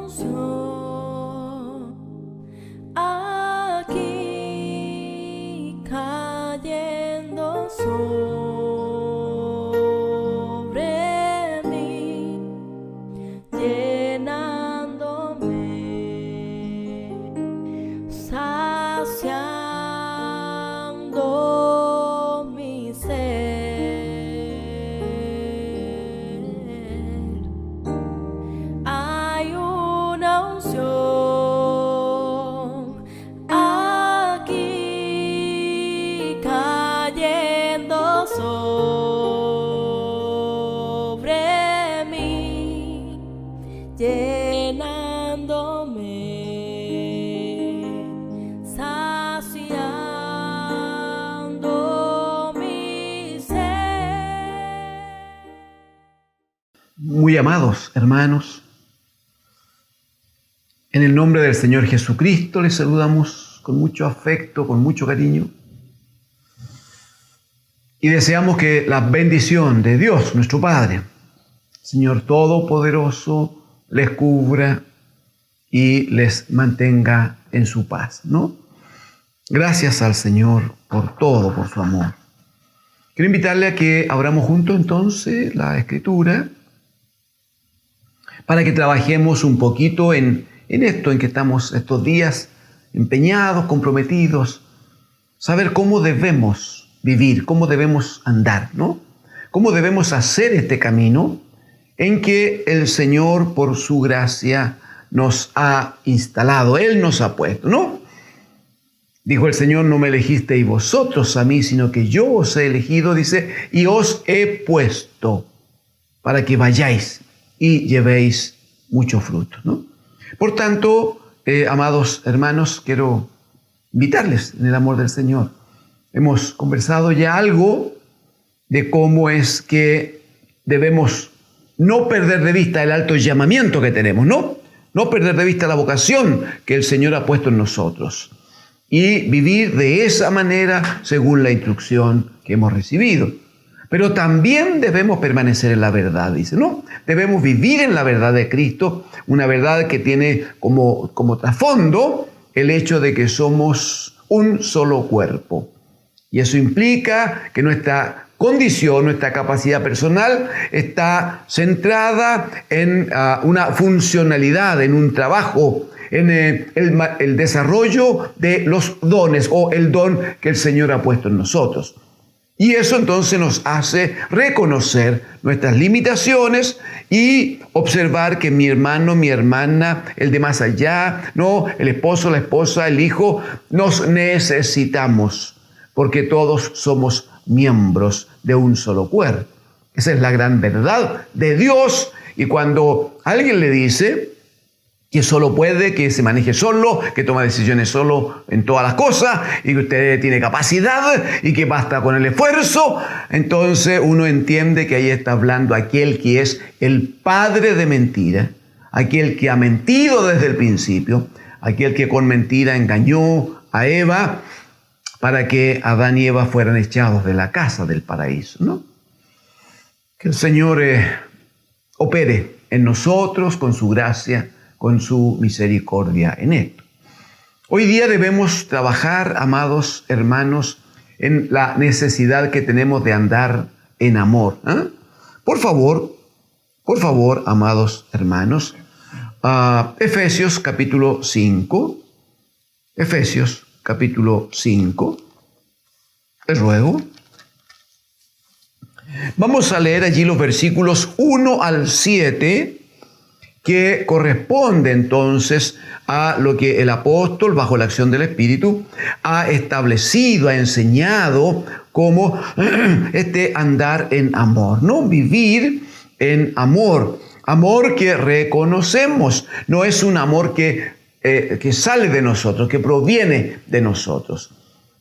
unción aquí cayendo sobre mí, llenándome, saciando mi ser. Hay una unción aquí cayendo sobre mí, llenándome, saciando mi ser. Muy amados hermanos, en el nombre del Señor Jesucristo les saludamos con mucho afecto, con mucho cariño, y deseamos que la bendición de Dios, nuestro Padre, Señor Todopoderoso, les cubra y les mantenga en su paz, ¿no? Gracias al Señor por todo, por su amor. Quiero invitarle a que abramos juntos entonces la Escritura para que trabajemos un poquito en esto en que estamos estos días empeñados, comprometidos, saber cómo debemos vivir, cómo debemos andar, ¿no? Cómo debemos hacer este camino en que el Señor, por su gracia, nos ha instalado, Él nos ha puesto, ¿no? Dijo el Señor: no me elegisteis vosotros a mí, sino que yo os he elegido, dice, y os he puesto para que vayáis y llevéis mucho fruto, ¿no? Por tanto, amados hermanos, quiero invitarles en el amor del Señor. Hemos conversado ya algo de cómo es que debemos no perder de vista el alto llamamiento que tenemos, ¿no? No perder de vista la vocación que el Señor ha puesto en nosotros y vivir de esa manera según la instrucción que hemos recibido. Pero también debemos permanecer en la verdad, dice, ¿no? Debemos vivir en la verdad de Cristo, una verdad que tiene como trasfondo el hecho de que somos un solo cuerpo. Y eso implica que nuestra condición, nuestra capacidad personal está centrada en una funcionalidad, en un trabajo, en el desarrollo de los dones o el don que el Señor ha puesto en nosotros. Y eso entonces nos hace reconocer nuestras limitaciones y observar que mi hermano, mi hermana, el de más allá, ¿no? El esposo, la esposa, el hijo, nos necesitamos, porque todos somos miembros de un solo cuerpo. Esa es la gran verdad de Dios. Y cuando alguien le dice que solo puede, que se maneje solo, que toma decisiones solo en todas las cosas y que usted tiene capacidad y que basta con el esfuerzo, entonces uno entiende que ahí está hablando aquel que es el padre de mentira, aquel que ha mentido desde el principio, aquel que con mentira engañó a Eva para que Adán y Eva fueran echados de la casa del paraíso, ¿no? Que el Señor opere en nosotros con su gracia, con su misericordia en esto. Hoy día debemos trabajar, amados hermanos, en la necesidad que tenemos de andar en amor. Por favor, amados hermanos, Efesios capítulo 5, Efesios capítulo 5, les ruego. Vamos a leer allí los versículos 1 al 7, que corresponde entonces a lo que el apóstol, bajo la acción del Espíritu, ha establecido, ha enseñado como este andar en amor, ¿no? Vivir en amor, amor que reconocemos, no es un amor que sale de nosotros, que proviene de nosotros.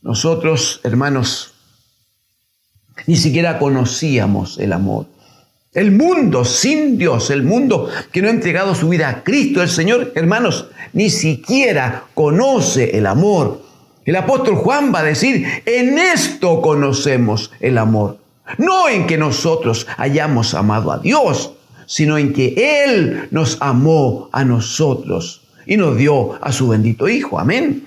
Nosotros, hermanos, ni siquiera conocíamos el amor. El mundo sin Dios, el mundo que no ha entregado su vida a Cristo, el Señor, hermanos, ni siquiera conoce el amor. El apóstol Juan va a decir: en esto conocemos el amor. No en que nosotros hayamos amado a Dios, sino en que Él nos amó a nosotros y nos dio a su bendito Hijo. Amén.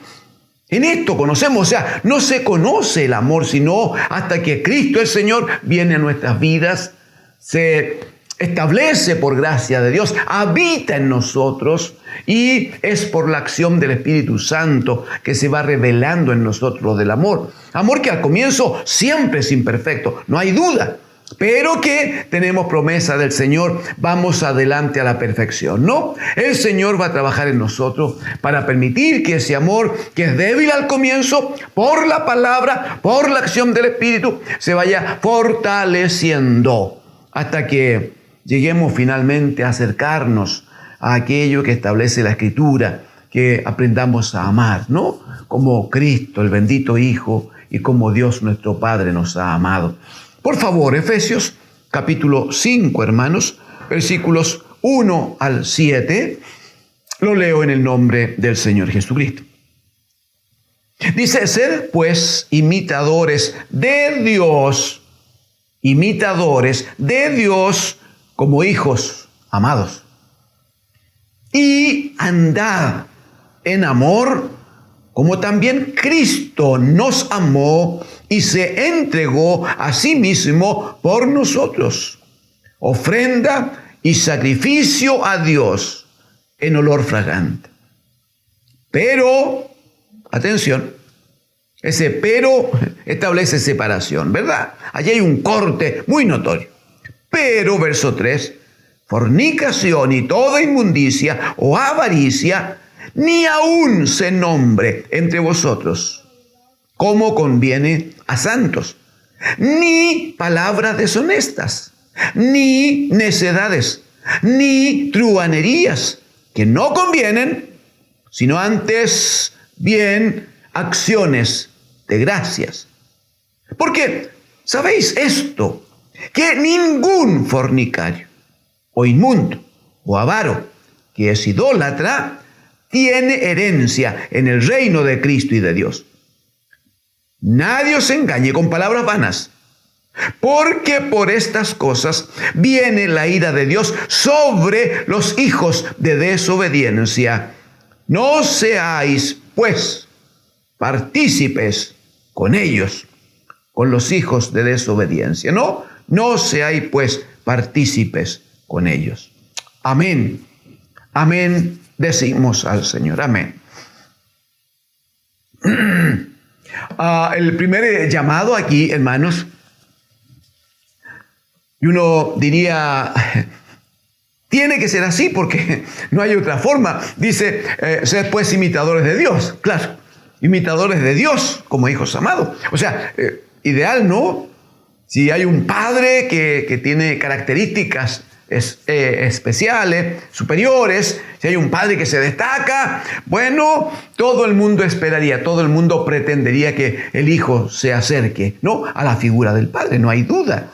En esto conocemos, o sea, no se conoce el amor sino hasta que Cristo el Señor viene a nuestras vidas, se establece por gracia de Dios, habita en nosotros y es por la acción del Espíritu Santo que se va revelando en nosotros del amor. Amor que al comienzo siempre es imperfecto, no hay duda, pero que tenemos promesa del Señor, vamos adelante a la perfección, ¿no? El Señor va a trabajar en nosotros para permitir que ese amor, que es débil al comienzo, por la palabra, por la acción del Espíritu, se vaya fortaleciendo hasta que lleguemos finalmente a acercarnos a aquello que establece la Escritura, que aprendamos a amar, ¿no? Como Cristo, el bendito Hijo, y como Dios nuestro Padre nos ha amado. Por favor, Efesios capítulo 5, hermanos, versículos 1 al 7, lo leo en el nombre del Señor Jesucristo. Dice, sed pues imitadores de Dios como hijos amados. Y andad en amor, como también Cristo nos amó y se entregó a sí mismo por nosotros, ofrenda y sacrificio a Dios en olor fragante. Pero, atención, ese pero establece separación, ¿verdad? Allí hay un corte muy notorio. Pero, verso 3, fornicación y toda inmundicia o avaricia, ni aun se nombre entre vosotros, como conviene a santos, ni palabras deshonestas, ni necedades, ni truhanerías, que no convienen, sino antes bien acciones de gracias. Porque, ¿sabéis esto? Que ningún fornicario, o inmundo, o avaro, que es idólatra, tiene herencia en el reino de Cristo y de Dios. Nadie os engañe con palabras vanas, porque por estas cosas viene la ira de Dios sobre los hijos de desobediencia. No seáis, pues, partícipes con ellos, con los hijos de desobediencia. No seáis, pues, partícipes con ellos. Amén. Amén. Decimos al Señor. Amén. El primer llamado aquí, hermanos, y uno diría, tiene que ser así porque no hay otra forma. Dice, sed pues imitadores de Dios. Claro, imitadores de Dios como hijos amados. O sea, ideal, ¿no? Si hay un padre que tiene características especiales, superiores, si hay un padre que se destaca, bueno, todo el mundo esperaría, todo el mundo pretendería que el hijo se acerque, ¿no?, a la figura del padre, no hay duda.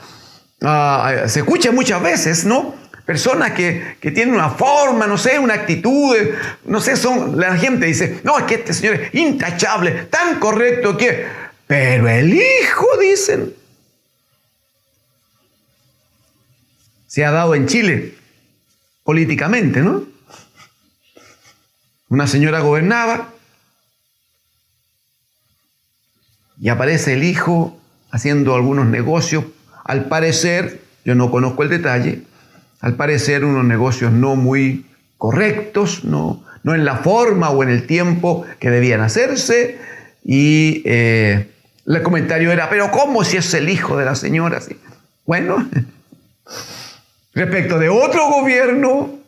Se escucha muchas veces, ¿no?, personas que tienen una forma, no sé, una actitud, no sé, la gente dice, no, es que este señor es intachable, tan correcto que, pero el hijo, dicen, se ha dado en Chile políticamente, ¿no? Una señora gobernaba y aparece el hijo haciendo algunos negocios, al parecer, yo no conozco el detalle, al parecer unos negocios no muy correctos, no en la forma o en el tiempo que debían hacerse, y el comentario era, pero ¿cómo si es el hijo de la señora? Sí. Bueno, respecto de otro gobierno,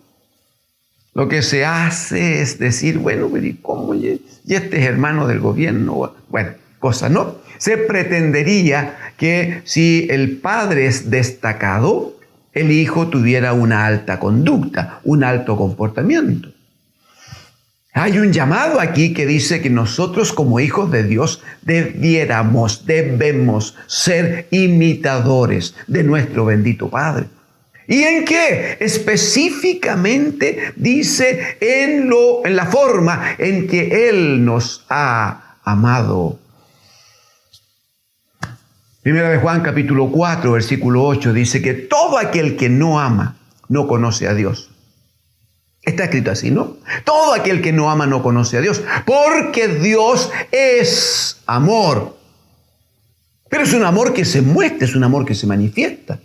lo que se hace es decir, bueno, ¿y cómo? ¿Y este es hermano del gobierno? Bueno, cosas, ¿no? Se pretendería que si el padre es destacado, el hijo tuviera una alta conducta, un alto comportamiento. Hay un llamado aquí que dice que nosotros como hijos de Dios debemos ser imitadores de nuestro bendito Padre. ¿Y en qué? Específicamente dice en la forma en que Él nos ha amado. Primera de Juan capítulo 4, versículo 8 dice que todo aquel que no ama no conoce a Dios. Está escrito así, ¿no? Todo aquel que no ama no conoce a Dios, porque Dios es amor. Pero es un amor que se muestra, es un amor que se manifiesta.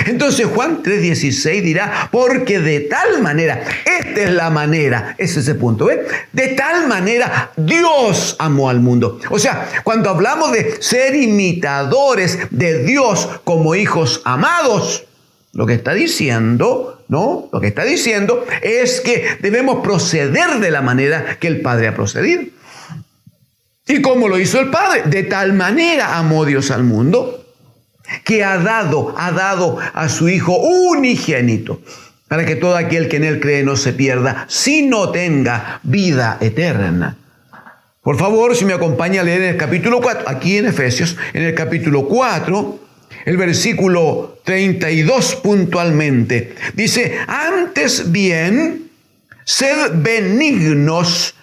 Entonces Juan 3:16 dirá, porque de tal manera, esta es la manera, ese es el punto, ¿ves? De tal manera Dios amó al mundo. O sea, cuando hablamos de ser imitadores de Dios como hijos amados, lo que está diciendo, ¿no? Lo que está diciendo es que debemos proceder de la manera que el Padre ha procedido. ¿Y cómo lo hizo el Padre? De tal manera amó Dios al mundo, que ha dado a su Hijo unigénito, para que todo aquel que en Él cree no se pierda, sino tenga vida eterna. Por favor, si me acompaña a leer en el capítulo 4, aquí en Efesios, en el capítulo 4, el versículo 32 puntualmente, dice, antes bien, sed benignos,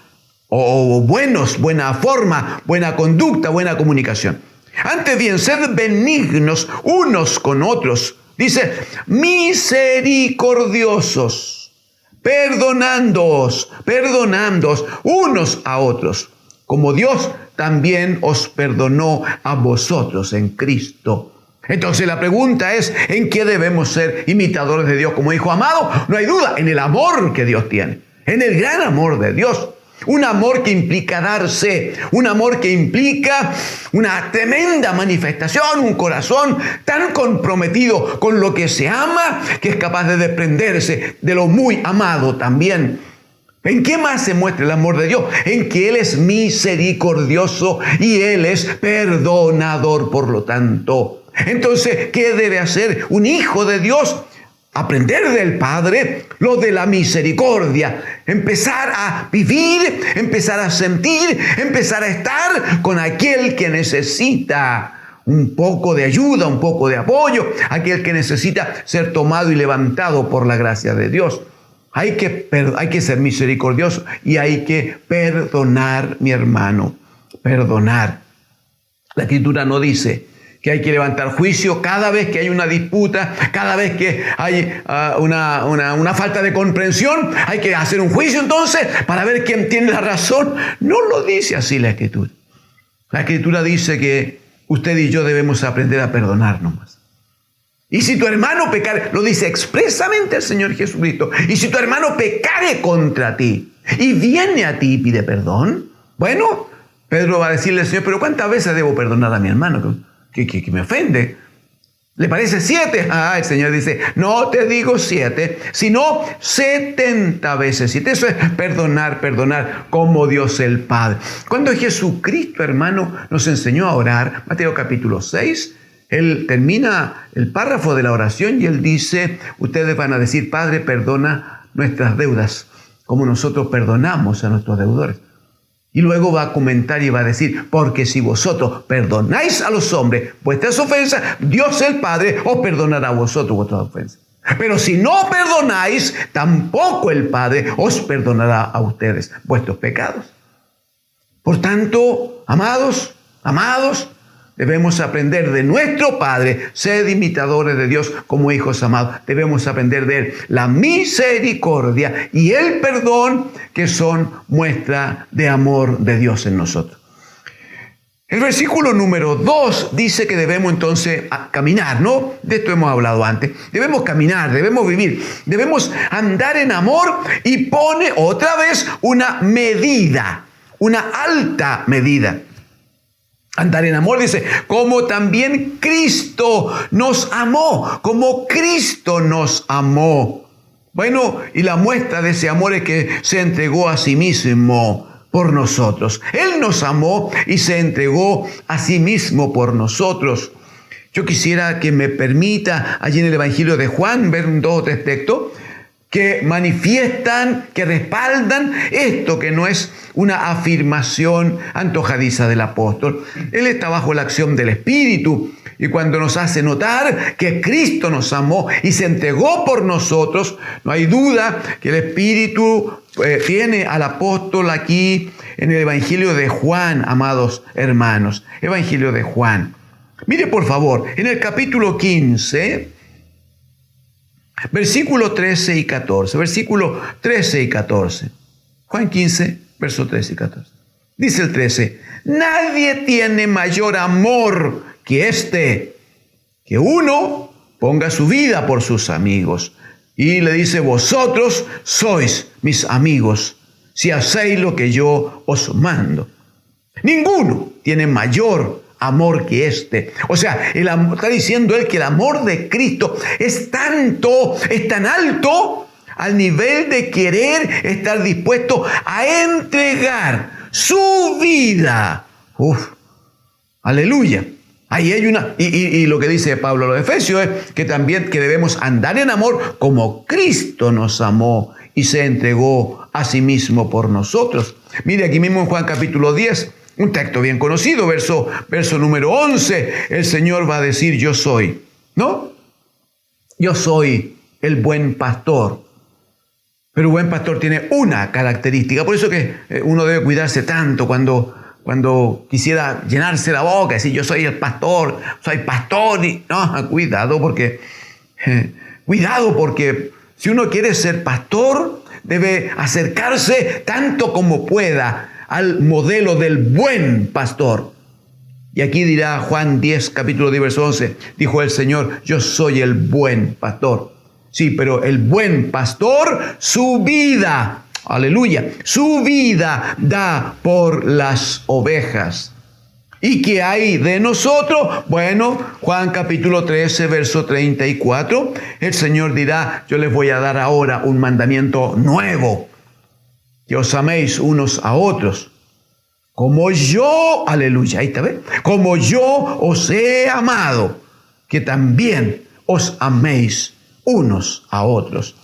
o buenos, buena forma, buena conducta, buena comunicación. Antes bien, sed benignos unos con otros. Dice, misericordiosos, perdonándoos unos a otros, como Dios también os perdonó a vosotros en Cristo. Entonces la pregunta es, ¿en qué debemos ser imitadores de Dios como hijo amado? No hay duda, en el amor que Dios tiene, en el gran amor de Dios. Un amor que implica darse, un amor que implica una tremenda manifestación, un corazón tan comprometido con lo que se ama que es capaz de desprenderse de lo muy amado también. ¿En qué más se muestra el amor de Dios? En que Él es misericordioso y Él es perdonador, por lo tanto. Entonces, ¿qué debe hacer un hijo de Dios? Aprender del Padre lo de la misericordia, empezar a vivir, empezar a sentir, empezar a estar con aquel que necesita un poco de ayuda, un poco de apoyo, aquel que necesita ser tomado y levantado por la gracia de Dios. Hay que ser misericordioso y hay que perdonar, mi hermano, perdonar. La Escritura no dice que hay que levantar juicio cada vez que hay una disputa, cada vez que hay una falta de comprensión, hay que hacer un juicio entonces para ver quién tiene la razón. No lo dice así la Escritura. La Escritura dice que usted y yo debemos aprender a perdonar nomás. Y si tu hermano pecare, lo dice expresamente el Señor Jesucristo, y si tu hermano pecare contra ti y viene a ti y pide perdón, bueno, Pedro va a decirle al Señor, pero ¿cuántas veces debo perdonar a mi hermano que me ofende? ¿Le parece 7? El Señor dice, no te digo 7, sino 70 veces 7. Eso es perdonar como Dios el Padre. Cuando Jesucristo, hermano, nos enseñó a orar, Mateo capítulo 6, Él termina el párrafo de la oración y Él dice, ustedes van a decir, Padre, perdona nuestras deudas, como nosotros perdonamos a nuestros deudores. Y luego va a comentar y va a decir, porque si vosotros perdonáis a los hombres vuestras ofensas, Dios el Padre os perdonará a vosotros vuestras ofensas. Pero si no perdonáis, tampoco el Padre os perdonará a ustedes vuestros pecados. Por tanto, amados, debemos aprender de nuestro Padre, sed imitadores de Dios como hijos amados. Debemos aprender de Él la misericordia y el perdón que son muestra de amor de Dios en nosotros. El versículo número 2 dice que debemos entonces caminar, ¿no? De esto hemos hablado antes. Debemos caminar, debemos vivir, debemos andar en amor y pone otra vez una medida, una alta medida. Andar en amor, dice, como también Cristo nos amó, como Cristo nos amó. Bueno, y la muestra de ese amor es que se entregó a sí mismo por nosotros. Él nos amó y se entregó a sí mismo por nosotros. Yo quisiera que me permita, allí en el Evangelio de Juan, ver 2 o 3 textos que manifiestan, que respaldan esto, que no es una afirmación antojadiza del apóstol. Él está bajo la acción del Espíritu y cuando nos hace notar que Cristo nos amó y se entregó por nosotros, no hay duda que el Espíritu tiene al apóstol aquí en el Evangelio de Juan, amados hermanos. Evangelio de Juan. Mire por favor, en el capítulo 15... Versículo 13 y 14. Versículo 13 y 14. Juan 15, verso 13 y 14. Dice el 13, nadie tiene mayor amor que este, que uno ponga su vida por sus amigos. Y le dice, vosotros sois mis amigos, si hacéis lo que yo os mando. Ninguno tiene mayor amor que este. O sea, está diciendo él que el amor de Cristo es tan alto, al nivel de querer estar dispuesto a entregar su vida. Aleluya. Ahí hay y lo que dice Pablo a los Efesios es que también que debemos andar en amor como Cristo nos amó y se entregó a sí mismo por nosotros. Mire aquí mismo en Juan capítulo 10, un texto bien conocido, verso número 11, el Señor va a decir, yo soy, ¿no? Yo soy el buen pastor. Pero el buen pastor tiene una característica, por eso que uno debe cuidarse tanto cuando quisiera llenarse la boca, decir yo soy el pastor, soy pastor. No, cuidado porque si uno quiere ser pastor, debe acercarse tanto como pueda al modelo del buen pastor. Y aquí dirá Juan 10, capítulo 10, verso 11, dijo el Señor, yo soy el buen pastor. Sí, pero el buen pastor, su vida, aleluya, su vida da por las ovejas. ¿Y qué hay de nosotros? Bueno, Juan capítulo 13, verso 34, el Señor dirá, yo les voy a dar ahora un mandamiento nuevo, que os améis unos a otros, como yo, aleluya, ahí está, ¿ves? Como yo os he amado, que también os améis unos a otros.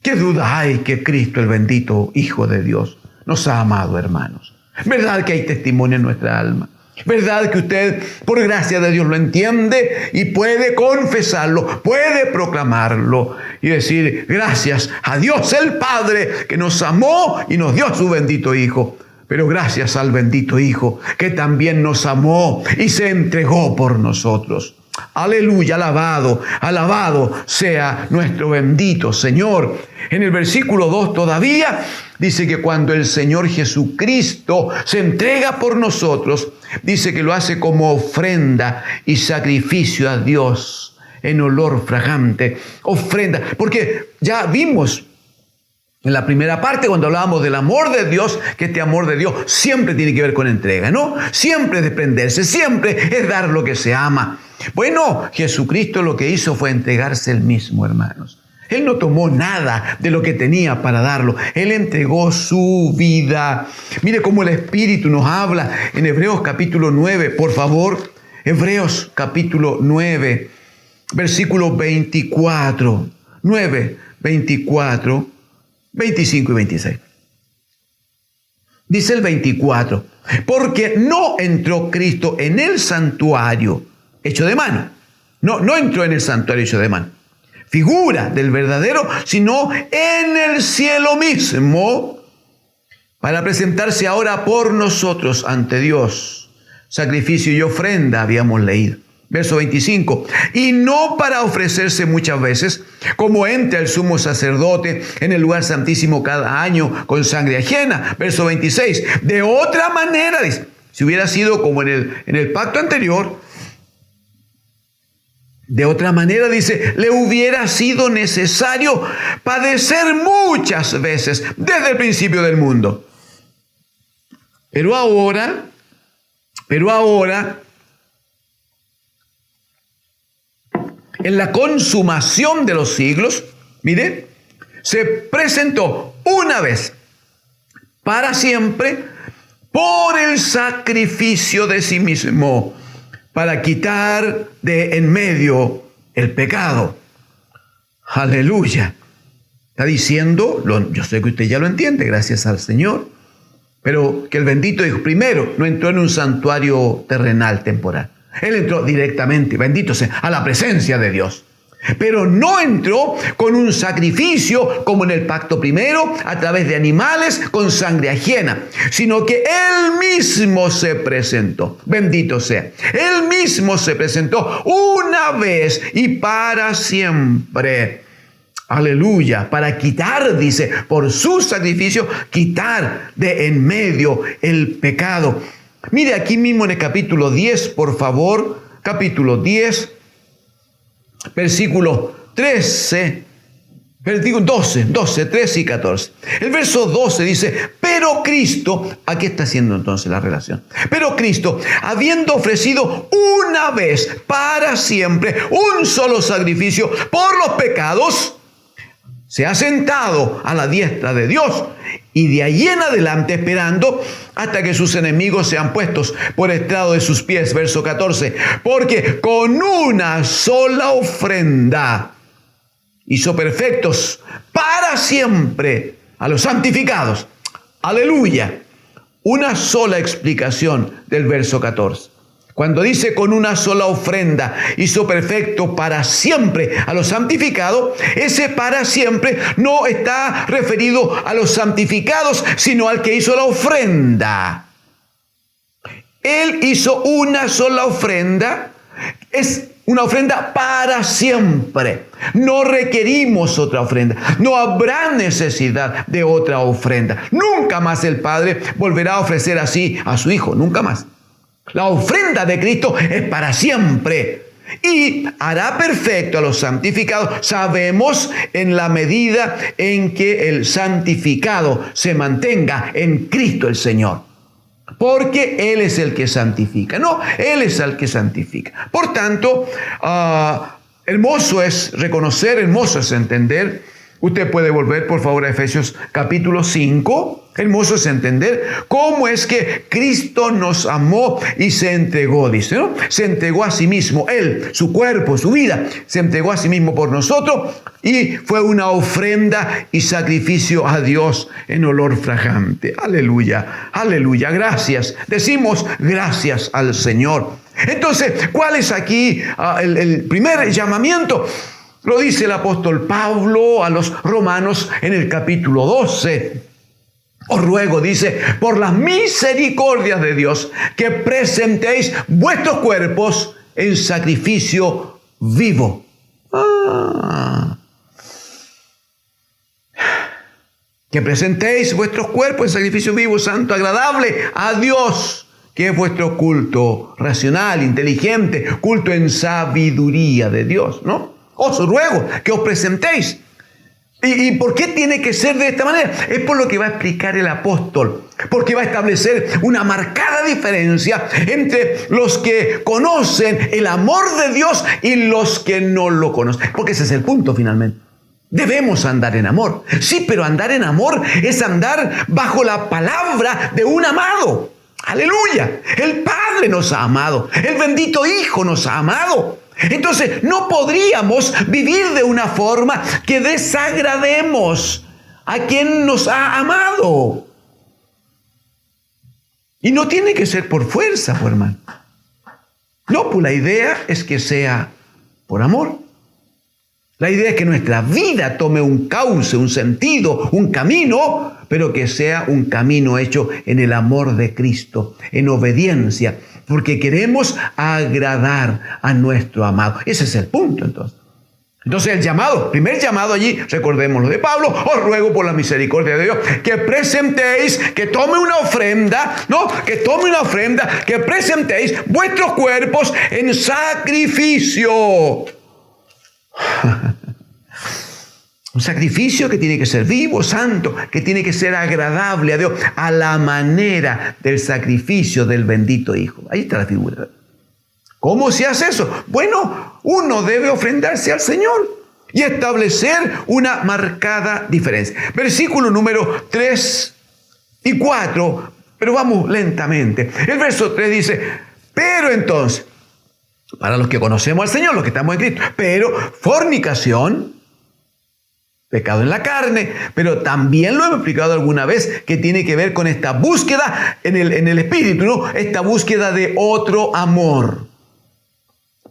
¿Qué duda hay que Cristo, el bendito Hijo de Dios, nos ha amado, hermanos? ¿Verdad que hay testimonio en nuestra alma? ¿Verdad que usted, por gracia de Dios, lo entiende y puede confesarlo, puede proclamarlo y decir, gracias a Dios el Padre que nos amó y nos dio a su bendito Hijo? Pero gracias al bendito Hijo que también nos amó y se entregó por nosotros. Aleluya, alabado sea nuestro bendito Señor. En el versículo 2 todavía dice que cuando el Señor Jesucristo se entrega por nosotros, dice que lo hace como ofrenda y sacrificio a Dios en olor fragante. Ofrenda, porque ya vimos en la primera parte, cuando hablábamos del amor de Dios, que este amor de Dios siempre tiene que ver con entrega, ¿no? Siempre es desprenderse, siempre es dar lo que se ama. Bueno, Jesucristo lo que hizo fue entregarse él mismo, hermanos. Él no tomó nada de lo que tenía para darlo. Él entregó su vida. Mire cómo el Espíritu nos habla en Hebreos capítulo 9, por favor. Hebreos capítulo 9, versículo 24. 9, 24. 25 y 26. Dice el 24, porque no entró Cristo en el santuario hecho de mano. No entró en el santuario hecho de mano, figura del verdadero, sino en el cielo mismo, para presentarse ahora por nosotros ante Dios. Sacrificio y ofrenda habíamos leído. Verso 25, y no para ofrecerse muchas veces, como entra el sumo sacerdote en el lugar santísimo cada año con sangre ajena. Verso 26, de otra manera, dice, si hubiera sido como en el pacto anterior, de otra manera, dice, le hubiera sido necesario padecer muchas veces desde el principio del mundo. Pero ahora, en la consumación de los siglos, mire, se presentó una vez para siempre por el sacrificio de sí mismo para quitar de en medio el pecado. Aleluya. Está diciendo, yo sé que usted ya lo entiende, gracias al Señor, pero que el bendito Hijo primero no entró en un santuario terrenal temporal. Él entró directamente, bendito sea, a la presencia de Dios. Pero no entró con un sacrificio como en el pacto primero, a través de animales con sangre ajena, sino que Él mismo se presentó. Bendito sea. Él mismo se presentó una vez y para siempre. Aleluya, para quitar, dice, por su sacrificio, quitar de en medio el pecado. Mire aquí mismo en el capítulo 10, por favor, capítulo 10, versículo 13, versículo 12, 13 y 14. El verso 12 dice, pero Cristo, aquí está haciendo entonces la relación. Pero Cristo, habiendo ofrecido una vez para siempre un solo sacrificio por los pecados, se ha sentado a la diestra de Dios y de allí en adelante esperando hasta que sus enemigos sean puestos por estrado de sus pies. Verso 14. Porque con una sola ofrenda hizo perfectos para siempre a los santificados. Aleluya. Una sola explicación del verso 14. Cuando dice con una sola ofrenda hizo perfecto para siempre a los santificados, ese para siempre no está referido a los santificados, sino al que hizo la ofrenda. Él hizo una sola ofrenda, es una ofrenda para siempre. No requerimos otra ofrenda. No habrá necesidad de otra ofrenda. Nunca más el Padre volverá a ofrecer así a su Hijo, nunca más. La ofrenda de Cristo es para siempre y hará perfecto a los santificados. Sabemos en la medida en que el santificado se mantenga en Cristo el Señor. Porque Él es el que santifica. No, Él es el que santifica. Por tanto, hermoso es reconocer, hermoso es entender. Usted puede volver, por favor, a Efesios capítulo 5. Hermoso es entender cómo es que Cristo nos amó y se entregó, dice, ¿no? Se entregó a sí mismo, Él, su cuerpo, su vida, se entregó a sí mismo por nosotros y fue una ofrenda y sacrificio a Dios en olor fragante. Aleluya, aleluya, gracias. Decimos gracias al Señor. Entonces, ¿cuál es aquí el primer llamamiento? Lo dice el apóstol Pablo a los romanos en el capítulo 12. Os ruego, dice, por las misericordias de Dios, que presentéis vuestros cuerpos en sacrificio vivo. Que presentéis vuestros cuerpos en sacrificio vivo, santo, agradable a Dios, que es vuestro culto racional, inteligente, culto en sabiduría de Dios, ¿no? Os ruego que os presentéis. ¿Y por qué tiene que ser de esta manera? Es por lo que va a explicar el apóstol. Porque va a establecer una marcada diferencia entre los que conocen el amor de Dios y los que no lo conocen. Porque ese es el punto finalmente. Debemos andar en amor. Sí, pero andar en amor es andar bajo la palabra de un amado. Aleluya. El Padre nos ha amado. El bendito Hijo nos ha amado. Entonces, no podríamos vivir de una forma que desagrademos a quien nos ha amado. Y no tiene que ser por fuerza, pues, hermano. No, pues la idea es que sea por amor. La idea es que nuestra vida tome un cauce, un sentido, un camino, pero que sea un camino hecho en el amor de Cristo, en obediencia, porque queremos agradar a nuestro amado. Ese es el punto, entonces. Entonces el llamado, primer llamado allí, recordemos lo de Pablo, os ruego por la misericordia de Dios, que presentéis, que tome una ofrenda, que presentéis vuestros cuerpos en sacrificio. Un sacrificio que tiene que ser vivo, santo, que tiene que ser agradable a Dios, a la manera del sacrificio del bendito Hijo. Ahí está la figura. ¿Cómo se hace eso? Bueno, uno debe ofrendarse al Señor y establecer una marcada diferencia. Versículo número 3 y 4, pero vamos lentamente. El verso 3 dice, pero entonces, para los que conocemos al Señor, los que estamos en Cristo, pero fornicación, pecado en la carne, pero también lo hemos explicado alguna vez, que tiene que ver con esta búsqueda en el espíritu, ¿no? Esta búsqueda de otro amor.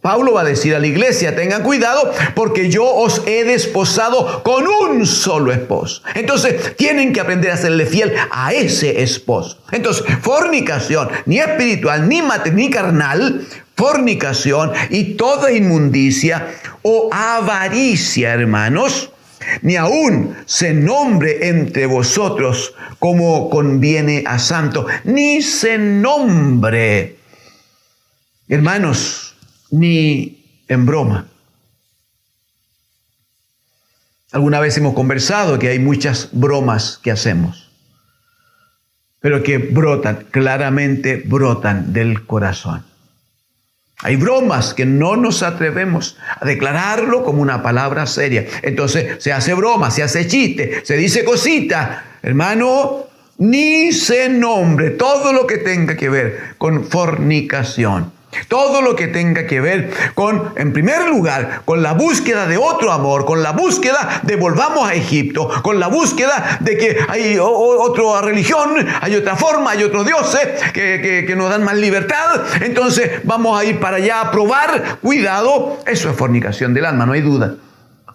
Pablo va a decir a la iglesia, tengan cuidado porque yo os he desposado con un solo esposo. Entonces tienen que aprender a serle fiel a ese esposo. Entonces, fornicación, ni espiritual, ni material, ni carnal, fornicación y toda inmundicia o avaricia, hermanos, ni aún se nombre entre vosotros como conviene a santos, ni se nombre, hermanos, ni en broma. Alguna vez hemos conversado que hay muchas bromas que hacemos, pero que brotan, claramente brotan del corazón. Hay bromas que no nos atrevemos a declararlo como una palabra seria. Entonces se hace broma, se hace chiste, se dice cosita. Hermano, ni se nombre todo lo que tenga que ver con fornicación. Todo lo que tenga que ver con, en primer lugar, con la búsqueda de otro amor, con la búsqueda de volvamos a Egipto, con la búsqueda de que hay otra religión, hay otra forma, hay otros dioses que nos dan más libertad. Entonces vamos a ir para allá a probar. Cuidado, eso es fornicación del alma, no hay duda.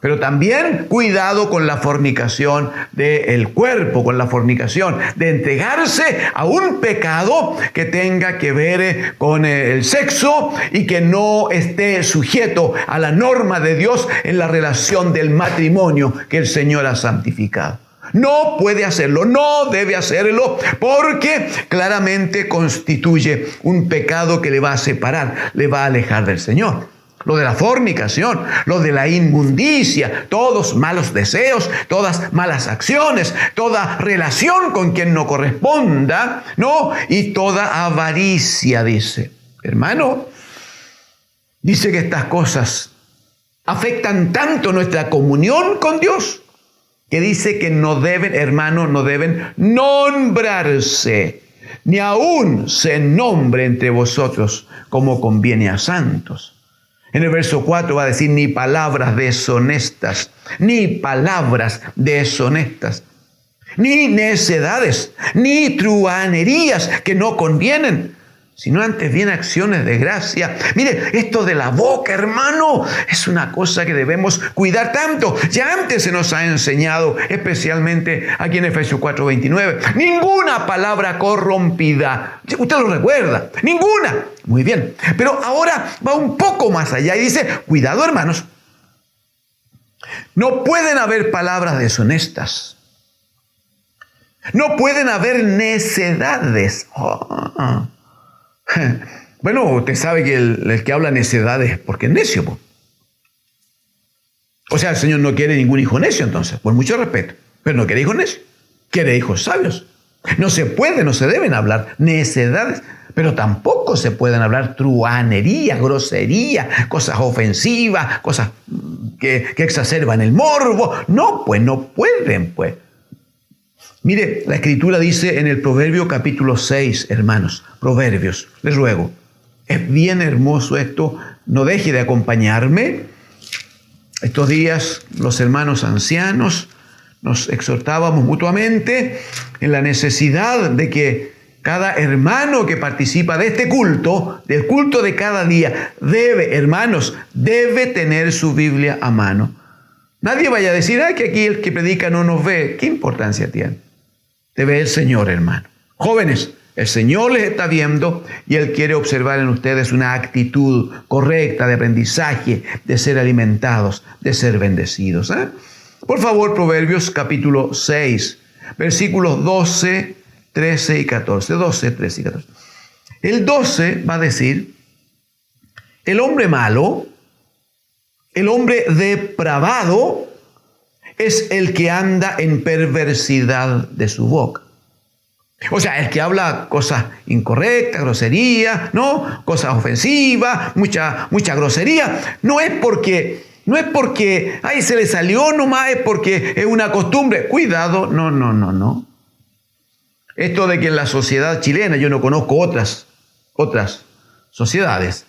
Pero también cuidado con la fornicación del cuerpo, con la fornicación de entregarse a un pecado que tenga que ver con el sexo y que no esté sujeto a la norma de Dios en la relación del matrimonio que el Señor ha santificado. No puede hacerlo, no debe hacerlo, porque claramente constituye un pecado que le va a separar, le va a alejar del Señor. Lo de la fornicación, lo de la inmundicia, todos malos deseos, todas malas acciones, toda relación con quien no corresponda, ¿no? Y toda avaricia, dice. Hermano, dice que estas cosas afectan tanto nuestra comunión con Dios, que dice que no deben, hermano, no deben nombrarse, ni aún se nombre entre vosotros como conviene a santos. En el verso 4 va a decir, ni palabras deshonestas, ni palabras deshonestas, ni necedades, ni truhanerías que no convienen, sino antes bien acciones de gracia. Mire, esto de la boca, hermano, es una cosa que debemos cuidar tanto. Ya antes se nos ha enseñado, especialmente aquí en Efesios 4:29, ninguna palabra corrompida. Usted lo recuerda, ninguna. Muy bien, pero ahora va un poco más allá y dice, cuidado, hermanos, no pueden haber palabras deshonestas. No pueden haber necedades. Bueno, usted sabe que el que habla necedades es porque es necio. Po. O sea, el Señor no quiere ningún hijo necio entonces, por mucho respeto. Pero no quiere hijos necios, quiere hijos sabios. No se puede, no se deben hablar necedades, pero tampoco se pueden hablar truhanería, grosería, cosas ofensivas, cosas que exacerban el morbo. No, pues no pueden, pues. Mire, la Escritura dice en el Proverbio capítulo 6, hermanos, Proverbios, les ruego, es bien hermoso esto, no deje de acompañarme. Estos días los hermanos ancianos nos exhortábamos mutuamente en la necesidad de que cada hermano que participa de este culto, del culto de cada día, debe, hermanos, debe tener su Biblia a mano. Nadie vaya a decir, que aquí el que predica no nos ve. ¿Qué importancia tiene? Te ve el Señor, hermano. Jóvenes, el Señor les está viendo y Él quiere observar en ustedes una actitud correcta de aprendizaje, de ser alimentados, de ser bendecidos. Por favor, Proverbios capítulo 6, versículos 12, 13 y 14. 12, 13 y 14. El 12 va a decir, el hombre malo, el hombre depravado, es el que anda en perversidad de su boca. O sea, el que habla cosas incorrectas, grosería, ¿no? Cosas ofensivas, mucha grosería. No es porque, ay, se le salió nomás, es porque es una costumbre. Cuidado, no. Esto de que en la sociedad chilena, yo no conozco otras sociedades,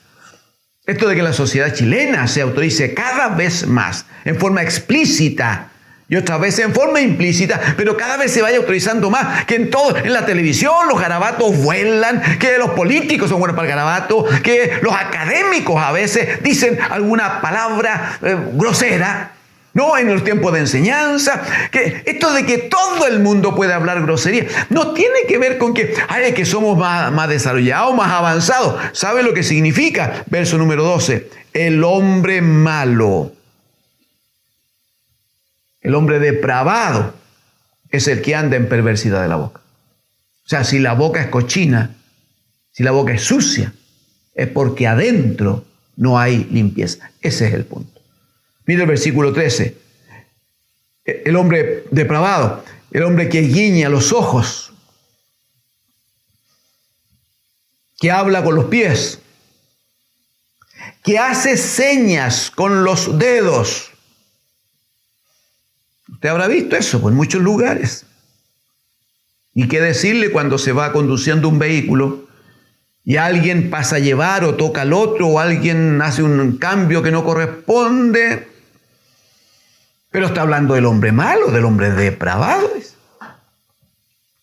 esto de que en la sociedad chilena se autorice cada vez más, en forma explícita, y otra vez en forma implícita, pero cada vez se vaya autorizando más, que en la televisión los garabatos vuelan, que los políticos son buenos para el garabato, que los académicos a veces dicen alguna palabra grosera, ¿no? En los tiempos de enseñanza, que esto de que todo el mundo puede hablar grosería, no tiene que ver con que, que somos más desarrollados, más avanzados. ¿Sabe lo que significa? Verso número 12, el hombre malo. El hombre depravado es el que anda en perversidad de la boca. O sea, si la boca es cochina, si la boca es sucia, es porque adentro no hay limpieza. Ese es el punto. Mira el versículo 13. El hombre depravado, el hombre que guiña los ojos, que habla con los pies, que hace señas con los dedos. Usted habrá visto eso en muchos lugares. ¿Y qué decirle cuando se va conduciendo un vehículo y alguien pasa a llevar o toca al otro o alguien hace un cambio que no corresponde? Pero está hablando del hombre malo, del hombre depravado.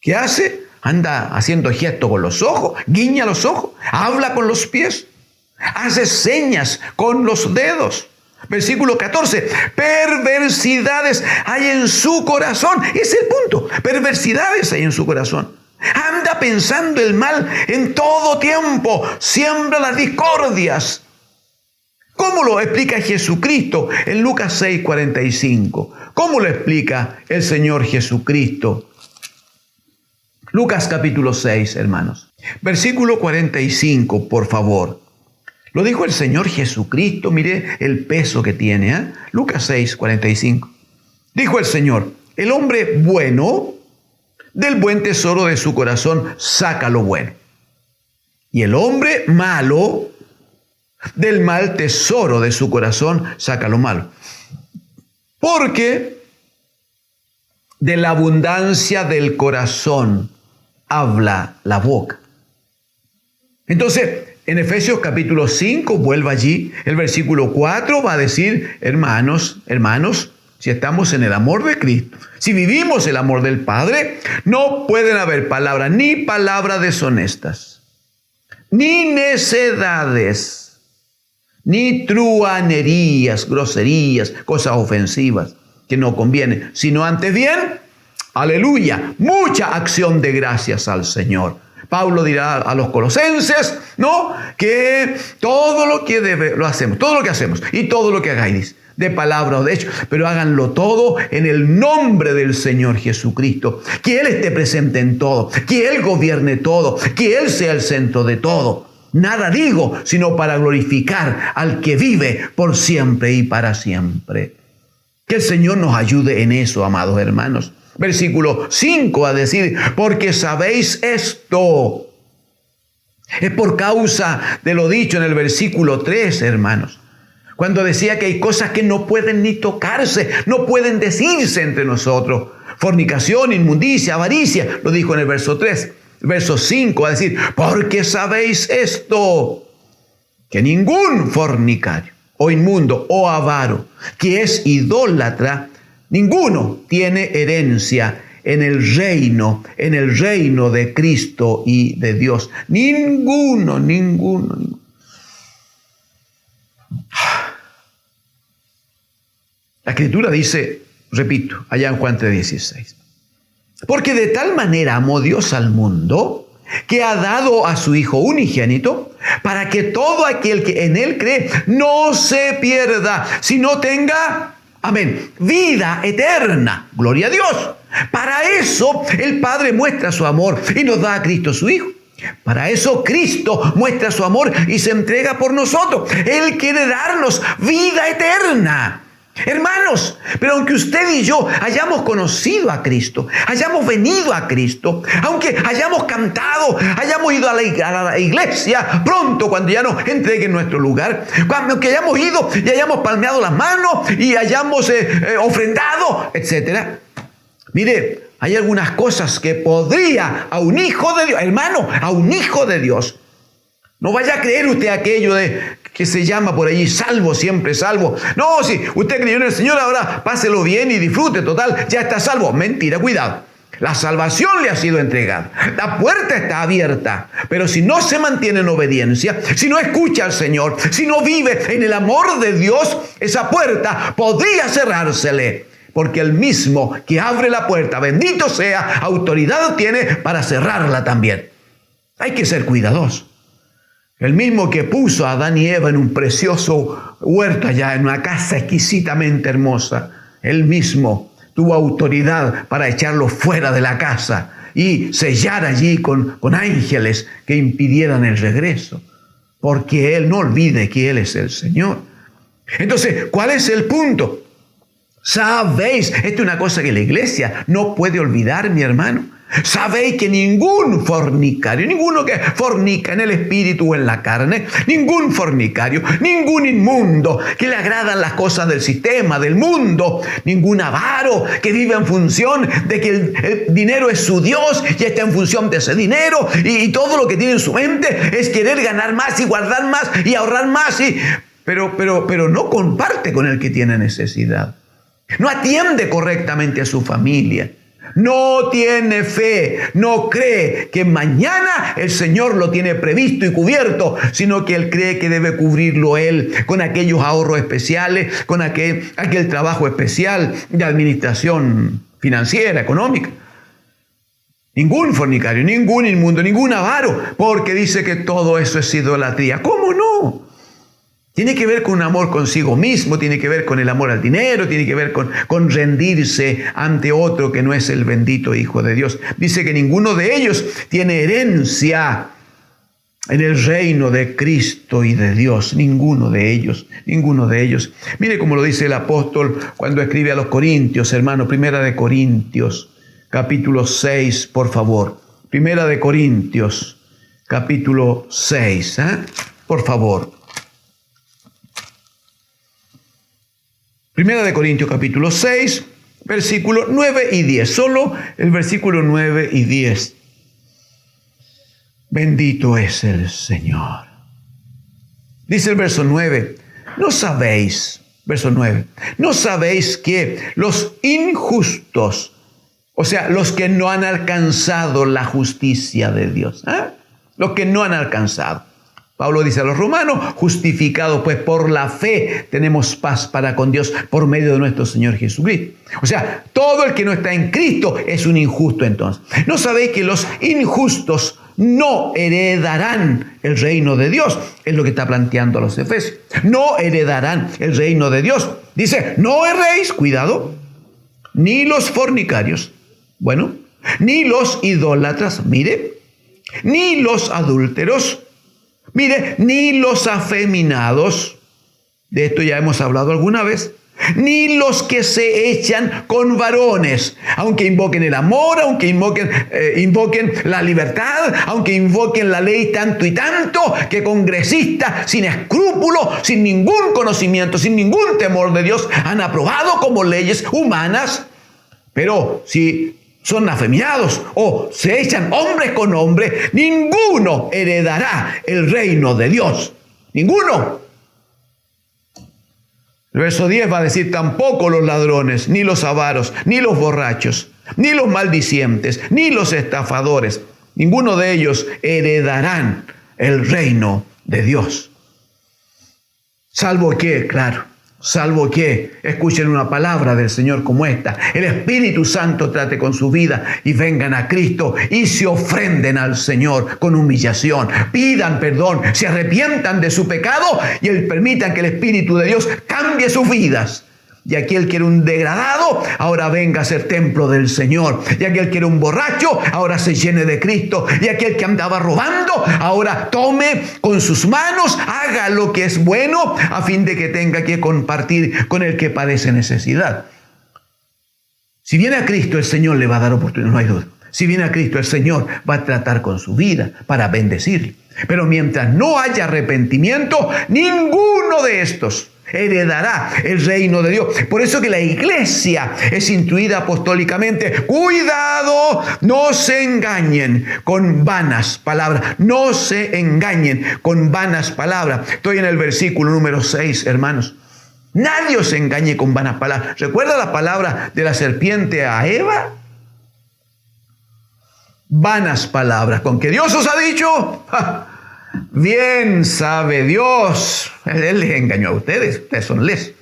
¿Qué hace? Anda haciendo gestos con los ojos, guiña los ojos, habla con los pies, hace señas con los dedos. Versículo 14, perversidades hay en su corazón. Ese es el punto, perversidades hay en su corazón. Anda pensando el mal en todo tiempo, siembra las discordias. ¿Cómo lo explica Jesucristo en Lucas 6:45? ¿Cómo lo explica el Señor Jesucristo? Lucas capítulo 6, hermanos. Versículo 45, por favor. Lo dijo el Señor Jesucristo, mire el peso que tiene. Lucas 6, 45. Dijo el Señor, el hombre bueno, del buen tesoro de su corazón saca lo bueno. Y el hombre malo, del mal tesoro de su corazón saca lo malo. Porque de la abundancia del corazón habla la boca. Entonces, en Efesios capítulo 5, vuelva allí, el versículo 4 va a decir, hermanos, si estamos en el amor de Cristo, si vivimos el amor del Padre, no pueden haber palabras, ni palabras deshonestas, ni necedades, ni truhanerías, groserías, cosas ofensivas que no convienen, sino antes bien, aleluya, mucha acción de gracias al Señor. Pablo dirá a los colosenses, ¿no? Que todo lo que lo hacemos, todo lo que hacemos y todo lo que hagáis, de palabra o de hecho, pero háganlo todo en el nombre del Señor Jesucristo. Que Él esté presente en todo, que Él gobierne todo, que Él sea el centro de todo. Nada digo, sino para glorificar al que vive por siempre y para siempre. Que el Señor nos ayude en eso, amados hermanos. Versículo 5 a decir, porque sabéis esto. Es por causa de lo dicho en el versículo 3, hermanos. Cuando decía que hay cosas que no pueden ni tocarse, no pueden decirse entre nosotros. Fornicación, inmundicia, avaricia, lo dijo en el verso 3. Verso 5 a decir, porque sabéis esto, que ningún fornicario o inmundo o avaro que es idólatra, ninguno tiene herencia en el reino de Cristo y de Dios. Ninguno. La Escritura dice, repito, allá en Juan 3:16. Porque de tal manera amó Dios al mundo, que ha dado a su Hijo unigénito, para que todo aquel que en Él cree no se pierda, sino tenga, amén, vida eterna. Gloria a Dios. Para eso el Padre muestra su amor y nos da a Cristo su Hijo. Para eso Cristo muestra su amor y se entrega por nosotros. Él quiere darnos vida eterna. Hermanos, pero aunque usted y yo hayamos conocido a Cristo, hayamos venido a Cristo, aunque hayamos cantado, hayamos ido a la iglesia pronto cuando ya nos entregue en nuestro lugar, aunque hayamos ido y hayamos palmeado las manos y hayamos ofrendado, etc. Mire, hay algunas cosas que podría a un hijo de Dios, hermano, a un hijo de Dios. No vaya a creer usted aquello de que se llama por allí salvo, siempre salvo. No, si usted creyó en el Señor, ahora páselo bien y disfrute, total, ya está salvo. Mentira, cuidado. La salvación le ha sido entregada. La puerta está abierta. Pero si no se mantiene en obediencia, si no escucha al Señor, si no vive en el amor de Dios, esa puerta podría cerrársele. Porque el mismo que abre la puerta, bendito sea, autoridad tiene para cerrarla también. Hay que ser cuidadosos. El mismo que puso a Adán y Eva en un precioso huerto allá, en una casa exquisitamente hermosa, Él mismo tuvo autoridad para echarlo fuera de la casa y sellar allí con ángeles que impidieran el regreso, porque Él no olvide que Él es el Señor. Entonces, ¿cuál es el punto? Sabéis, esta es una cosa que la iglesia no puede olvidar, mi hermano. Sabéis que ningún fornicario, ninguno que fornica en el espíritu o en la carne, ningún fornicario, ningún inmundo que le agradan las cosas del sistema, del mundo, ningún avaro que vive en función de que el dinero es su Dios y está en función de ese dinero y todo lo que tiene en su mente es querer ganar más y guardar más y ahorrar más, pero no comparte con el que tiene necesidad. No atiende correctamente a su familia. No tiene fe, no cree que mañana el Señor lo tiene previsto y cubierto, sino que él cree que debe cubrirlo él con aquellos ahorros especiales, con aquel trabajo especial de administración financiera, económica. Ningún fornicario, ningún inmundo, ningún avaro, porque dice que todo eso es idolatría. ¿Cómo no? Tiene que ver con un amor consigo mismo, tiene que ver con el amor al dinero, tiene que ver con rendirse ante otro que no es el bendito Hijo de Dios. Dice que ninguno de ellos tiene herencia en el reino de Cristo y de Dios. Ninguno de ellos, ninguno de ellos. Mire cómo lo dice el apóstol cuando escribe a los Corintios, hermano. Primera de Corintios, capítulo 6, por favor. Primera de Corintios, capítulo 6, por favor. Primera de Corintios capítulo 6, versículos 9 y 10. Solo el versículo 9 y 10. Bendito es el Señor. Dice el verso 9. No sabéis, verso 9. No sabéis que los injustos, o sea, los que no han alcanzado la justicia de Dios, los que no han alcanzado. Pablo dice a los romanos, justificados pues por la fe, tenemos paz para con Dios por medio de nuestro Señor Jesucristo. O sea, todo el que no está en Cristo es un injusto entonces. ¿No sabéis que los injustos no heredarán el reino de Dios? Es lo que está planteando a los Efesios. No heredarán el reino de Dios. Dice, no erréis, cuidado, ni los fornicarios, bueno, ni los idólatras, mire, ni los adúlteros, mire, ni los afeminados, de esto ya hemos hablado alguna vez, ni los que se echan con varones, aunque invoquen el amor, aunque invoquen la libertad, aunque invoquen la ley tanto y tanto, que congresistas sin escrúpulo, sin ningún conocimiento, sin ningún temor de Dios, han aprobado como leyes humanas. Pero si son afeminados o se echan hombres con hombres, ninguno heredará el reino de Dios. Ninguno. El verso 10 va a decir, tampoco los ladrones, ni los avaros, ni los borrachos, ni los maldicientes, ni los estafadores. Ninguno de ellos heredarán el reino de Dios. Salvo que, claro, salvo que escuchen una palabra del Señor como esta, el Espíritu Santo trate con su vida y vengan a Cristo y se ofrenden al Señor con humillación, pidan perdón, se arrepientan de su pecado y permitan que el Espíritu de Dios cambie sus vidas. Y aquel que era un degradado, ahora venga a ser templo del Señor. Y aquel que era un borracho, ahora se llene de Cristo. Y aquel que andaba robando, ahora tome con sus manos, haga lo que es bueno, a fin de que tenga que compartir con el que padece necesidad. Si viene a Cristo, el Señor le va a dar oportunidad, no hay duda. Si viene a Cristo, el Señor va a tratar con su vida para bendecirle. Pero mientras no haya arrepentimiento, ninguno de estos heredará el reino de Dios. Por eso que la iglesia es instruida apostólicamente. Cuidado, no se engañen con vanas palabras. No se engañen con vanas palabras. Estoy en el versículo número 6, hermanos. Nadie os engañe con vanas palabras. ¿Recuerda la palabra de la serpiente a Eva? Vanas palabras. ¿Con que Dios os ha dicho? ¡Ja! Bien sabe Dios. Él les engañó a ustedes. Ustedes son les.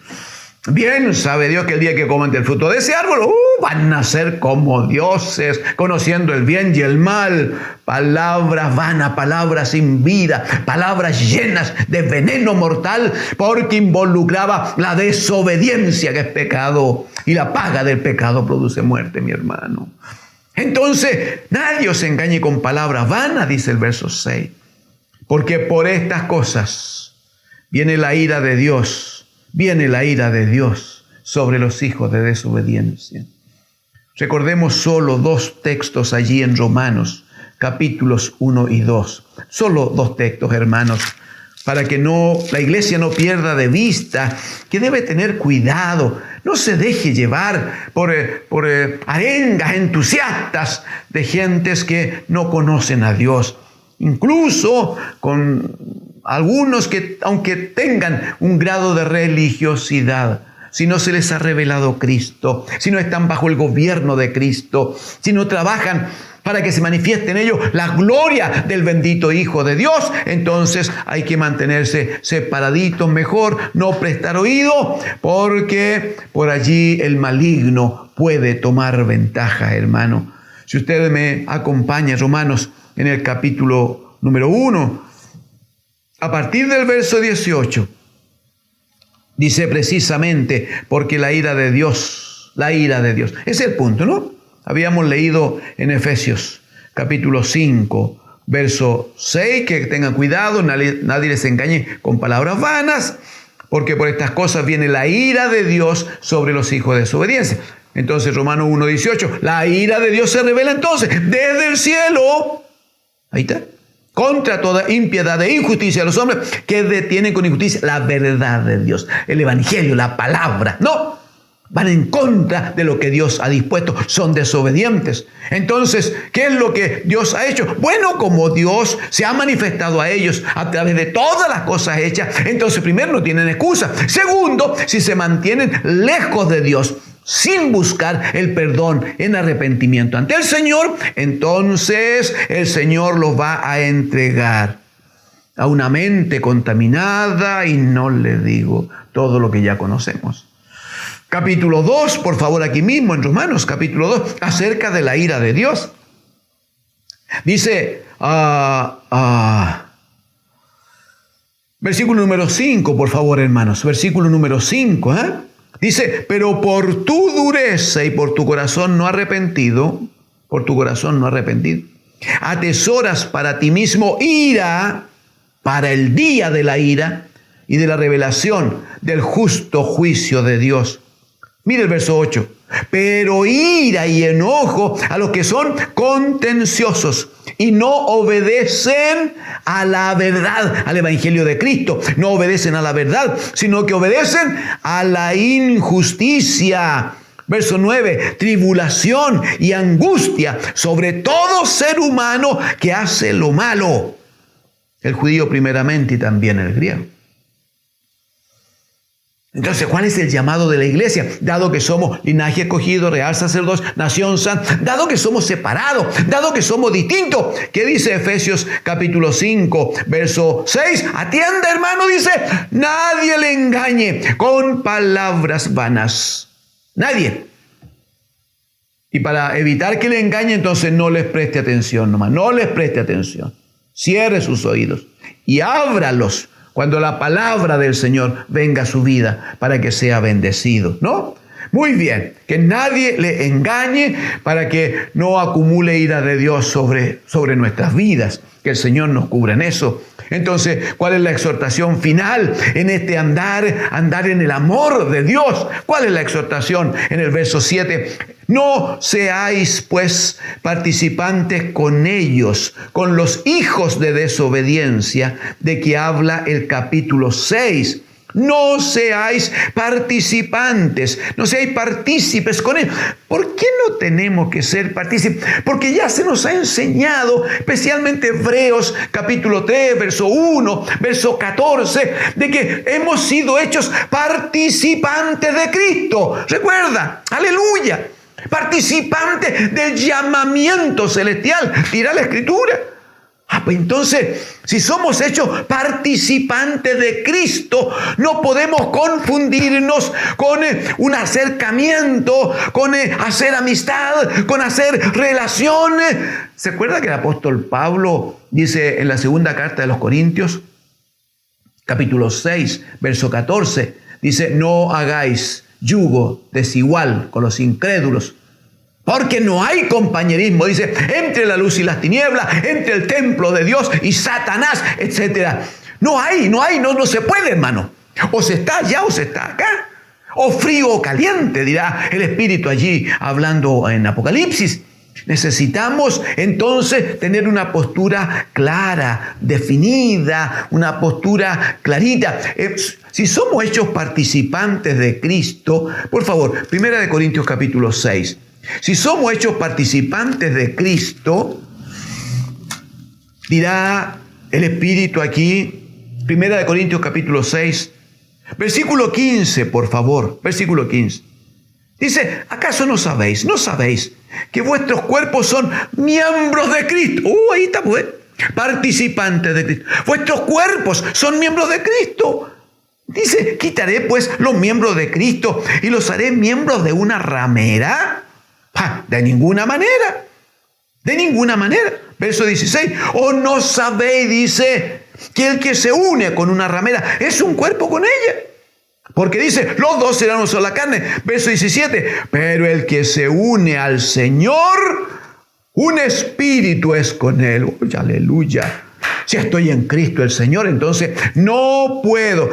Bien sabe Dios que el día que coman del fruto de ese árbol, van a ser como dioses, conociendo el bien y el mal. Palabras vanas, palabras sin vida, palabras llenas de veneno mortal, porque involucraba la desobediencia, que es pecado, y la paga del pecado produce muerte, mi hermano. Entonces, nadie os engañe con palabras vanas, dice el verso 6, porque por estas cosas viene la ira de Dios. Viene la ira de Dios sobre los hijos de desobediencia. Recordemos solo 2 textos allí en Romanos, capítulos 1 y 2. Solo 2 textos, hermanos, para que la iglesia no pierda de vista que debe tener cuidado. No se deje llevar por arengas entusiastas de gentes que no conocen a Dios. Incluso con algunos que, aunque tengan un grado de religiosidad, si no se les ha revelado Cristo, si no están bajo el gobierno de Cristo, si no trabajan para que se manifieste en ellos la gloria del bendito Hijo de Dios, entonces hay que mantenerse separaditos mejor, no prestar oído, porque por allí el maligno puede tomar ventaja, hermano. Si usted me acompaña, Romanos, en el capítulo número 1, a partir del verso 18, dice precisamente, porque la ira de Dios, ese es el punto, ¿no? Habíamos leído en Efesios capítulo 5, verso 6, que tengan cuidado, nadie les engañe con palabras vanas, porque por estas cosas viene la ira de Dios sobre los hijos de desobediencia. Entonces, Romanos 1, 18, la ira de Dios se revela entonces desde el cielo, ahí está, contra toda impiedad e injusticia de los hombres que detienen con injusticia la verdad de Dios, el evangelio, la palabra. No, van en contra de lo que Dios ha dispuesto, son desobedientes. Entonces, ¿qué es lo que Dios ha hecho? Bueno, como Dios se ha manifestado a ellos a través de todas las cosas hechas, entonces primero no tienen excusa. Segundo, si se mantienen lejos de Dios, sin buscar el perdón en arrepentimiento ante el Señor, entonces el Señor los va a entregar a una mente contaminada, y no le digo todo lo que ya conocemos. Capítulo 2, por favor, aquí mismo en Romanos, capítulo 2, acerca de la ira de Dios. Dice, versículo número 5, por favor, hermanos, versículo número 5, Dice, pero por tu dureza y por tu corazón no arrepentido, atesoras para ti mismo ira para el día de la ira y de la revelación del justo juicio de Dios. Mire el verso 8. Pero ira y enojo a los que son contenciosos y no obedecen a la verdad, al evangelio de Cristo. No obedecen a la verdad, sino que obedecen a la injusticia. Verso 9, tribulación y angustia sobre todo ser humano que hace lo malo. El judío primeramente y también el griego. Entonces, ¿cuál es el llamado de la iglesia? Dado que somos linaje escogido, real sacerdocio, nación santa, dado que somos separados, dado que somos distintos. ¿Qué dice Efesios capítulo 5, verso 6? Atienda, hermano, dice, nadie le engañe con palabras vanas. Nadie. Y para evitar que le engañe, entonces no les preste atención nomás, no les preste atención. Cierre sus oídos y ábralos cuando la palabra del Señor venga a su vida para que sea bendecido, ¿no? Muy bien, que nadie le engañe para que no acumule ira de Dios sobre nuestras vidas, que el Señor nos cubra en eso. Entonces, ¿cuál es la exhortación final en este andar en el amor de Dios? ¿Cuál es la exhortación en el verso 7? No seáis pues participantes con ellos, con los hijos de desobediencia, de que habla el capítulo 6. No seáis participantes, no seáis partícipes con ellos. ¿Por qué no tenemos que ser partícipes? Porque ya se nos ha enseñado, especialmente Hebreos capítulo 3, verso 1, verso 14, de que hemos sido hechos participantes de Cristo. Recuerda, aleluya, participantes del llamamiento celestial. Tira la escritura. Pues entonces, si somos hechos participantes de Cristo, no podemos confundirnos con un acercamiento, con hacer amistad, con hacer relaciones. ¿Se acuerda que el apóstol Pablo dice en la segunda carta de los Corintios, capítulo 6, verso 14, dice, no hagáis yugo desigual con los incrédulos, porque no hay compañerismo, dice, entre la luz y las tinieblas, entre el templo de Dios y Satanás, etc. No se puede, hermano. O se está allá o se está acá. O frío o caliente, dirá el Espíritu allí hablando en Apocalipsis. Necesitamos entonces tener una postura clara, definida, una postura clarita. Si somos hechos participantes de Cristo, por favor, 1 Corintios capítulo 6. Si somos hechos participantes de Cristo, dirá el Espíritu aquí, 1 Corintios capítulo 6, versículo 15, por favor, versículo 15. Dice, ¿acaso no sabéis que vuestros cuerpos son miembros de Cristo? Ahí está, pues, participantes de Cristo. Vuestros cuerpos son miembros de Cristo. Dice, quitaré pues los miembros de Cristo y los haré miembros de una ramera. De ninguna manera. De ninguna manera. Verso 16. ¿O no sabéis, dice, que el que se une con una ramera es un cuerpo con ella? Porque dice, los dos serán una sola carne. Verso 17. Pero el que se une al Señor, un espíritu es con él. ¡Uy, aleluya! Si estoy en Cristo el Señor, entonces no puedo,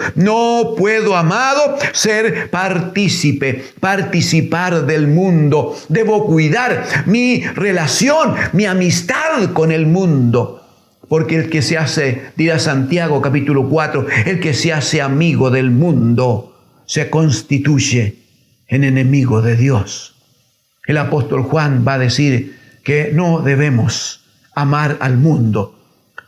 amado, ser participar del mundo. Debo cuidar mi relación, mi amistad con el mundo. Porque el que se hace, dirá Santiago capítulo 4, el que se hace amigo del mundo se constituye en enemigo de Dios. El apóstol Juan va a decir que no debemos amar al mundo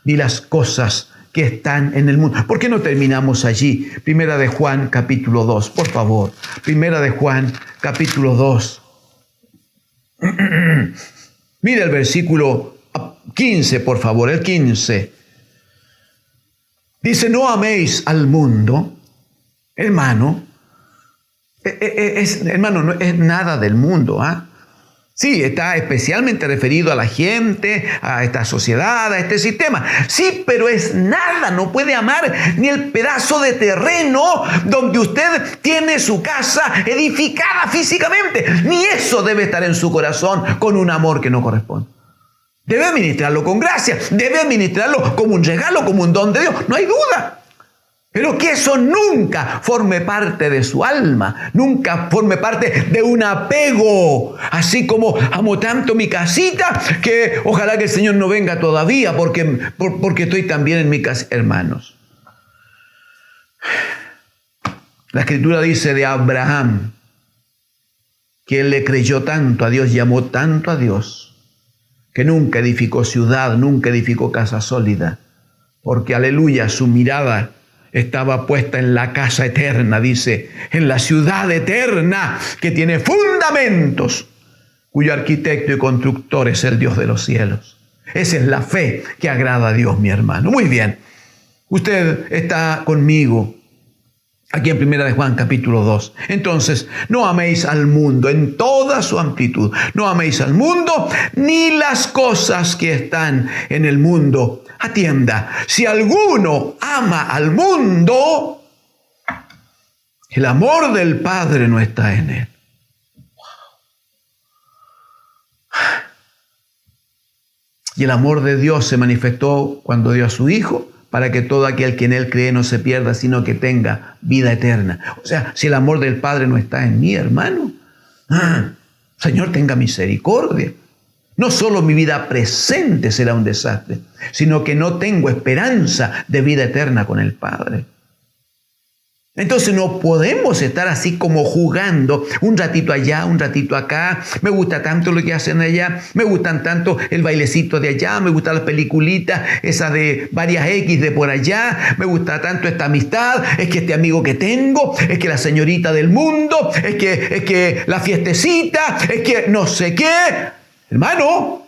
ni las cosas que están en el mundo. ¿Por qué no terminamos allí? Primera de Juan, capítulo 2, por favor. Primera de Juan, capítulo 2. Mira el versículo 15, por favor, el 15. Dice, no améis al mundo, hermano. Hermano, no es nada del mundo, Sí, está especialmente referido a la gente, a esta sociedad, a este sistema. Sí, pero es nada, no puede amar ni el pedazo de terreno donde usted tiene su casa edificada físicamente. Ni eso debe estar en su corazón con un amor que no corresponde. Debe administrarlo con gracia, debe administrarlo como un regalo, como un don de Dios, no hay duda. Pero que eso nunca forme parte de su alma, nunca forme parte de un apego. Así como amo tanto mi casita, que ojalá que el Señor no venga todavía, porque estoy también en mi casa. Hermanos, la Escritura dice de Abraham, que él le creyó tanto a Dios y amó tanto a Dios, que nunca edificó ciudad, nunca edificó casa sólida, porque aleluya, su mirada estaba puesta en la casa eterna, dice, en la ciudad eterna que tiene fundamentos, cuyo arquitecto y constructor es el Dios de los cielos. Esa es la fe que agrada a Dios, mi hermano. Muy bien, usted está conmigo aquí en 1 de Juan capítulo 2. Entonces, no améis al mundo en toda su amplitud. No améis al mundo ni las cosas que están en el mundo. Atienda, si alguno ama al mundo, el amor del Padre no está en él. Y el amor de Dios se manifestó cuando dio a su Hijo, para que todo aquel que en él cree no se pierda, sino que tenga vida eterna. O sea, si el amor del Padre no está en mí, hermano, Señor, tenga misericordia. No solo mi vida presente será un desastre, sino que no tengo esperanza de vida eterna con el Padre. Entonces no podemos estar así como jugando un ratito allá, un ratito acá. Me gusta tanto lo que hacen allá, me gustan tanto el bailecito de allá, me gusta la peliculita esa de varias X de por allá, me gusta tanto esta amistad, es que este amigo que tengo, es que la señorita del mundo, es que la fiestecita, es que no sé qué. Hermano,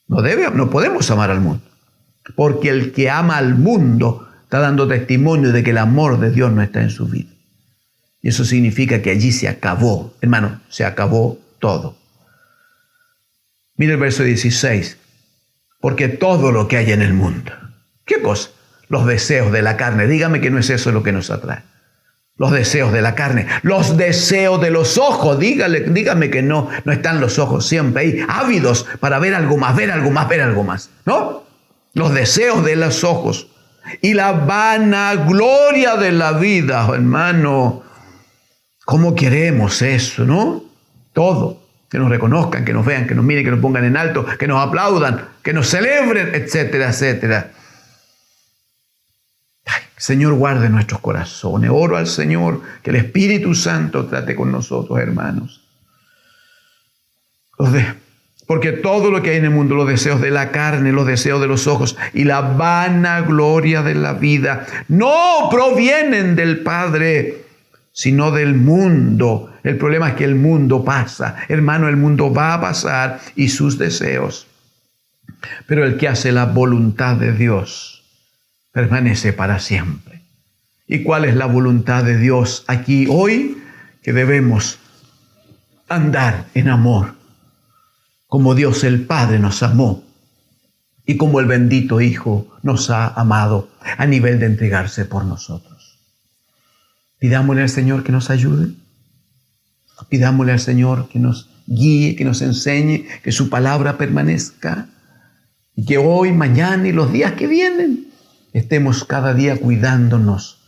No podemos amar al mundo. Porque el que ama al mundo está dando testimonio de que el amor de Dios no está en su vida. Y eso significa que allí se acabó, hermano, se acabó todo. Mira el verso 16. Porque todo lo que hay en el mundo, ¿qué cosa? Los deseos de la carne. Dígame que no es eso lo que nos atrae. Los deseos de la carne, los deseos de los ojos. Dígame que no están los ojos siempre ahí, ávidos para ver algo más, ver algo más, ver algo más, ¿no? Los deseos de los ojos y la vanagloria de la vida, hermano. ¿Cómo queremos eso, no? Todo. Que nos reconozcan, que nos vean, que nos miren, que nos pongan en alto, que nos aplaudan, que nos celebren, etcétera, etcétera. Ay, Señor, guarde nuestros corazones. Oro al Señor que el Espíritu Santo trate con nosotros, hermanos. Porque todo lo que hay en el mundo, los deseos de la carne, los deseos de los ojos y la vanagloria de la vida, no provienen del Padre, sino del mundo. El problema es que el mundo pasa. Hermano, el mundo va a pasar y sus deseos. Pero el que hace la voluntad de Dios permanece para siempre. ¿Y cuál es la voluntad de Dios aquí hoy? Que debemos andar en amor, como Dios el Padre nos amó y como el bendito Hijo nos ha amado a nivel de entregarse por nosotros. Pidámosle al Señor que nos ayude. Pidámosle al Señor que nos guíe, que nos enseñe, que su palabra permanezca y que hoy, mañana y los días que vienen estemos cada día cuidándonos,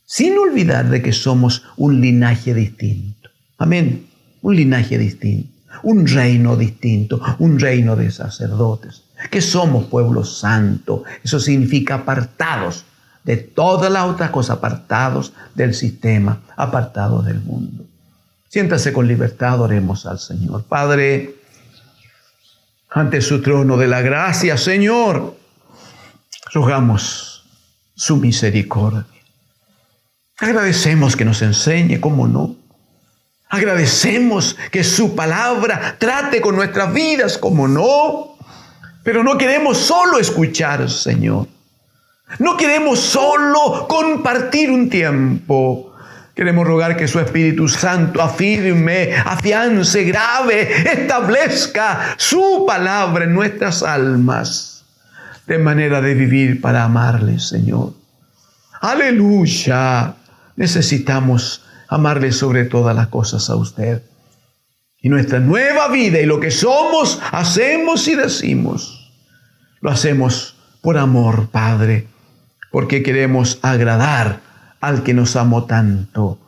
sin olvidar de que somos un linaje distinto. Amén. Un linaje distinto, un reino distinto, un reino de sacerdotes, que somos pueblo santo. Eso significa apartados de todas las otras cosas, apartados del sistema, apartados del mundo. Siéntase con libertad, oremos al Señor. Padre, ante su trono de la gracia, Señor, rogamos su misericordia. Agradecemos que nos enseñe, cómo no. Agradecemos que su palabra trate con nuestras vidas, cómo no. Pero no queremos solo escuchar, Señor. No queremos solo compartir un tiempo. Queremos rogar que su Espíritu Santo afirme, afiance, grave, establezca su palabra en nuestras almas, de manera de vivir para amarle, Señor. Aleluya. Necesitamos amarle sobre todas las cosas a usted. Y nuestra nueva vida y lo que somos, hacemos y decimos, lo hacemos por amor, Padre, porque queremos agradar al que nos amó tanto,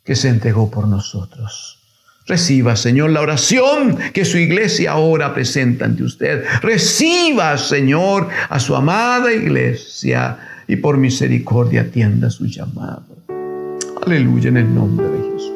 que se entregó por nosotros. Reciba, Señor, la oración que su iglesia ahora presenta ante usted. Reciba, Señor, a su amada iglesia y por misericordia atienda su llamado. Aleluya, en el nombre de Jesús.